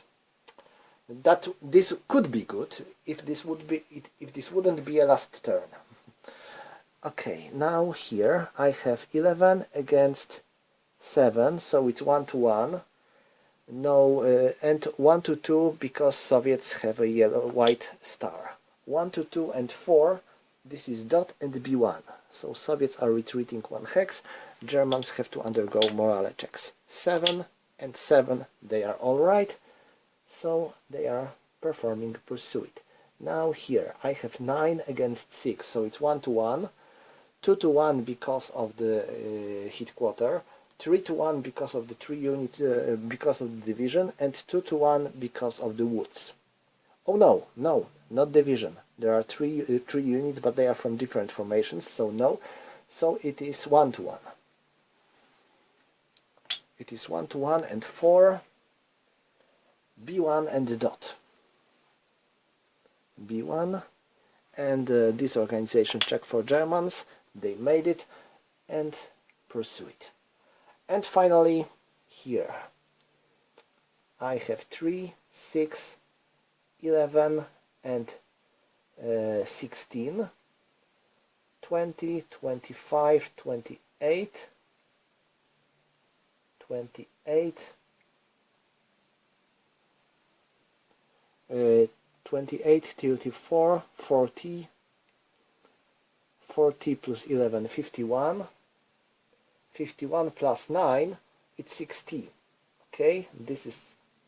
This could be good if this wouldn't be a last turn. Okay, now here I have 11 against 7, so it's 1 to 1. No, and 1 to 2 because Soviets have a white star. 1 to 2 and 4. This is dot and B1. So Soviets are retreating 1 hex. Germans have to undergo morale checks. 7 and 7, they are alright. So they are performing pursuit. Now here I have 9 against 6, so it's 1 to 1. 2 to 1 because of the headquarter. 3 to 1 because of the 3 units, because of the division, and 2 to 1 because of the woods. Oh no, not division. There are three units, but they are from different formations, so no. So it is 1 to 1. It is 1 to 1 and 4. B1 and the dot. B1, and disorganization check for Germans. They made it and pursue it. And finally, here I have 3, 6, 11 and 16, 20, 25, 28, 28, 28, 34, 40, 40 plus 11, 51, 51 plus 9, it's 60. Okay, this is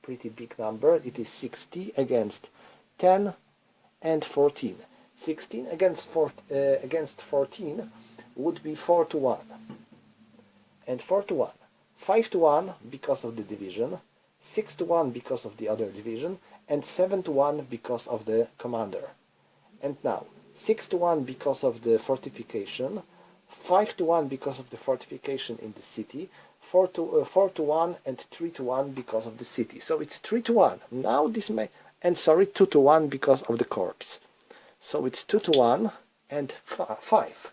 pretty big number. It is 60 against 10 and 14. 16 against 14 would be 4 to 1. And 4 to 1. 5 to 1 because of the division, 6 to 1 because of the other division, and 7 to 1 because of the commander. And now, 6 to 1 because of the fortification, 5 to 1 because of the fortification in the city, 4 to 1 and 3 to 1 because of the city. So it's 3 to 1. Now this may, and sorry, 2 to 1 because of the corps. So it's 2 to 1 and 5.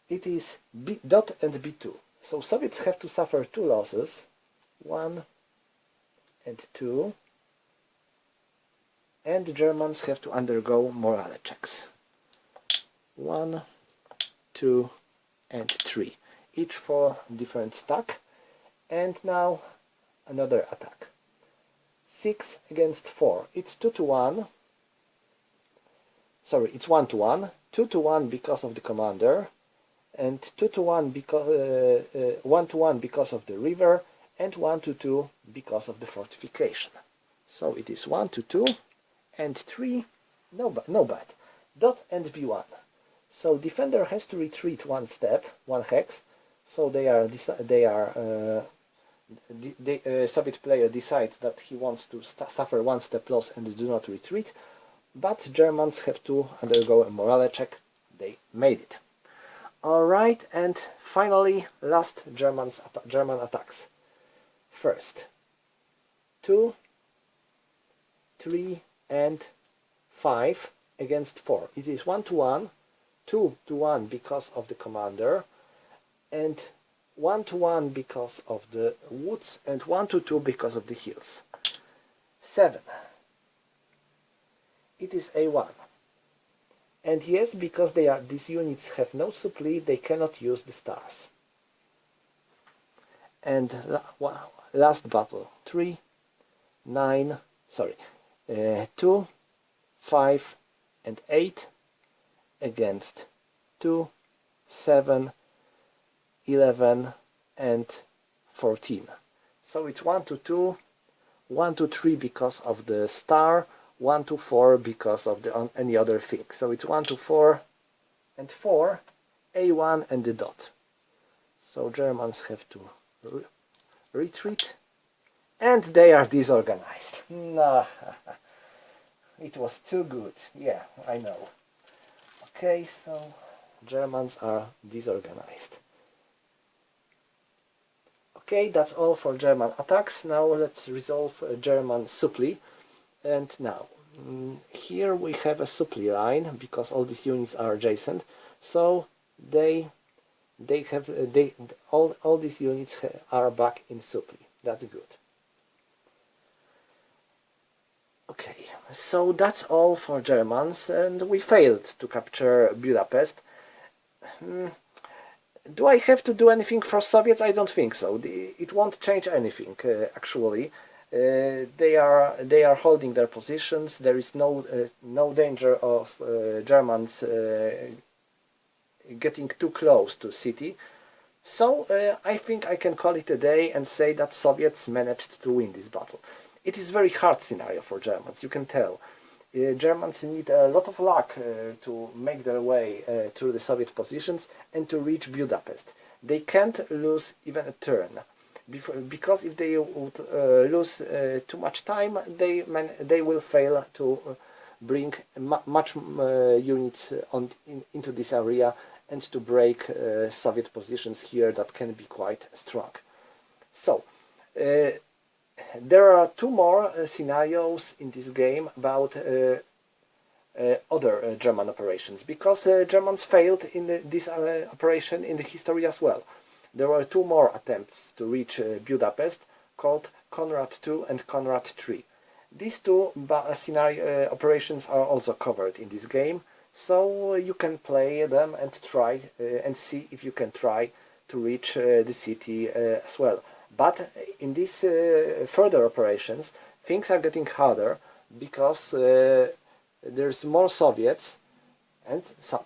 It is B dot and B2. So Soviets have to suffer 2 losses, 1 and 2, and the Germans have to undergo morale checks. 1, 2 and 3, each for different stack. And now another attack. 6 against 4, it's 2 to 1. Sorry, it's 1 to 1, 2 to 1 because of the commander, and 2 to 1 because 1 to 1 because of the river, and 1 to 2 because of the fortification. So it is 1 to 2 and 3, no bad. Dot and B1. So defender has to retreat 1 step, 1 hex. So Soviet player decides that he wants to suffer 1 step loss and do not retreat, but Germans have to undergo a morale check. They made it. Alright, and finally, last German attacks. First, 2, 3 and 5 against 4. It is 1 to 1, 2 to 1 because of the commander, and 1 to 1 because of the woods, and 1 to 2 because of the hills. 7. It is A1. And yes, because these units have no supply, they cannot use the stars. And last battle, 3, 9, sorry, 2, 5 and 8 against 2, 7, 11 and 14. So it's 1 to 2, 1 to 3 because of the star, 1 to 4 because of any other thing. So it's 1 to 4 and 4, A1 and the dot. So Germans have to retreat, and they are disorganized. No, it was too good. Yeah, I know. Okay, so Germans are disorganized. Okay, that's all for German attacks. Now let's resolve German supply. And now, here we have a supply line, because all these units are adjacent. So all these units are back in supply. That's good. Okay, so that's all for Germans, and we failed to capture Budapest. Do I have to do anything for Soviets? I don't think so. It won't change anything, actually. They are holding their positions. There is no danger of Germans getting too close to city. So I think I can call it a day and say that Soviets managed to win this battle. It is a very hard scenario for Germans, you can tell. Germans need a lot of luck to make their way through the Soviet positions and to reach Budapest. They can't lose even a turn, because if they would lose too much time, they will fail to bring much units into this area and to break Soviet positions here that can be quite strong. So there are 2 more scenarios in this game about other German operations, because Germans failed in this operation in the history as well. There were two more attempts to reach Budapest, called Konrad II and Konrad III. These two scenario operations are also covered in this game, so you can play them and try and see if you can try to reach the city as well. But in these further operations, things are getting harder, because there's more Soviets and some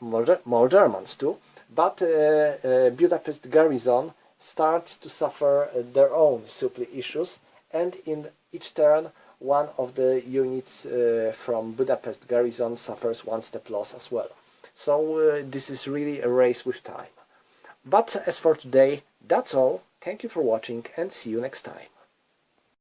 more Germans too, but Budapest garrison starts to suffer their own supply issues, and in each turn one of the units from Budapest garrison suffers one step loss as well. So this is really a race with time. But as for today, that's all. Thank you for watching and see you next time.